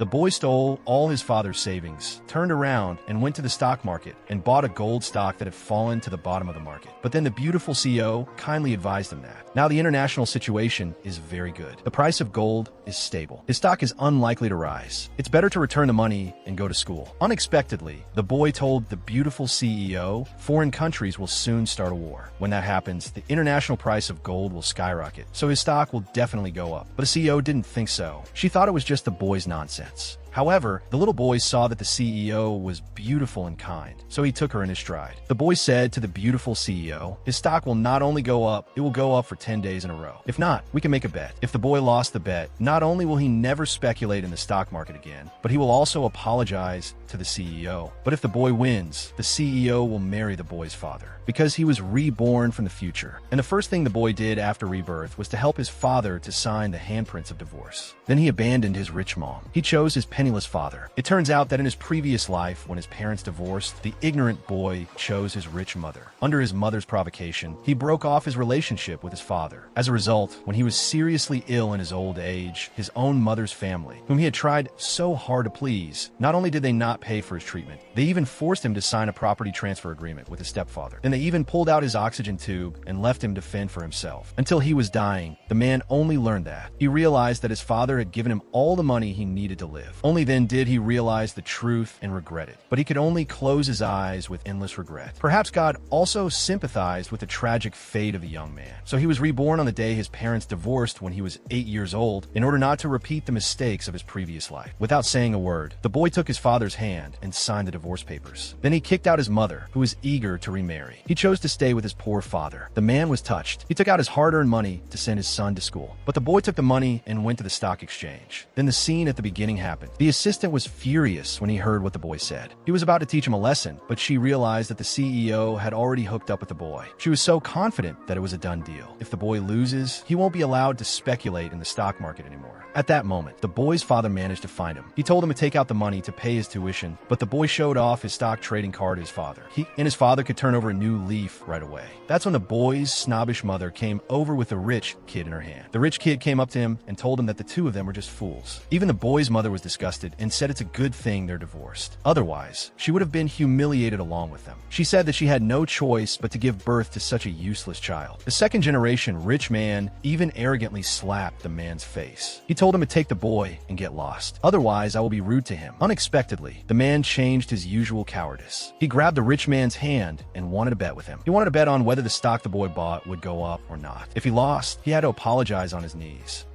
The boy stole all his father's savings, turned around, and went to the stock market and bought a gold stock that had fallen to the bottom of the market. But then the beautiful CEO kindly advised him that now the international situation is very good. The price of gold is stable. His stock is unlikely to rise. It's better to return the money and go to school. Unexpectedly, the boy told the beautiful CEO foreign countries will soon start a war. When that happens, the international price of gold will skyrocket, so his stock will definitely go up. But the CEO didn't think so. She thought it was just the boy's nonsense. However, the little boy saw that the CEO was beautiful and kind, so he took her in his stride. The boy said to the beautiful CEO, his stock will not only go up, it will go up for 10 days in a row. If not, we can make a bet. If the boy lost the bet, not only will he never speculate in the stock market again, but he will also apologize to the CEO. But if the boy wins, the CEO will marry the boy's father, because he was reborn from the future. And the first thing the boy did after rebirth was to help his father to sign the handprints of divorce. Then he abandoned his rich mom. He chose his penniless father. It turns out that in his previous life, when his parents divorced, the ignorant boy chose his rich mother. Under his mother's provocation, he broke off his relationship with his father. As a result, when he was seriously ill in his old age, his own mother's family, whom he had tried so hard to please, not only did they not pay for his treatment, they even forced him to sign a property transfer agreement with his stepfather. Then they even pulled out his oxygen tube and left him to fend for himself. Until he was dying, the man only learned that. He realized that his father had given him all the money he needed to live. Only then did he realize the truth and regret it. But he could only close his eyes with endless regret. Perhaps God also sympathized with the tragic fate of the young man. So he was reborn on the day his parents divorced when he was 8 years old in order not to repeat the mistakes of his previous life. Without saying a word, the boy took his father's hand and signed the divorce papers. Then he kicked out his mother, who was eager to remarry. He chose to stay with his poor father. The man was touched. He took out his hard-earned money to send his son to school. But the boy took the money and went to the stock exchange. Then the scene at the beginning happened. The assistant was furious when he heard what the boy said. He was about to teach him a lesson, but she realized that the CEO had already hooked up with the boy. She was so confident that it was a done deal. If the boy loses, he won't be allowed to speculate in the stock market anymore. At that moment, the boy's father managed to find him. He told him to take out the money to pay his tuition, but the boy showed off his stock trading card to his father. He and his father could turn over a new leaf right away. That's when the boy's snobbish mother came over with the rich kid in her hand. The rich kid came up to him and told him that the two of them were just fools. Even the boy's mother was disgusted and said it's a good thing they're divorced. Otherwise, she would have been humiliated along with them. She said that she had no choice but to give birth to such a useless child. The second generation rich man even arrogantly slapped the man's face. He told him to take the boy and get lost. Otherwise, I will be rude to him. Unexpectedly, the man changed his usual cowardice. He grabbed the rich man's hand and wanted to bet with him. He wanted to bet on whether the stock the boy bought would go up or not. If he lost, he had to apologize on his knees.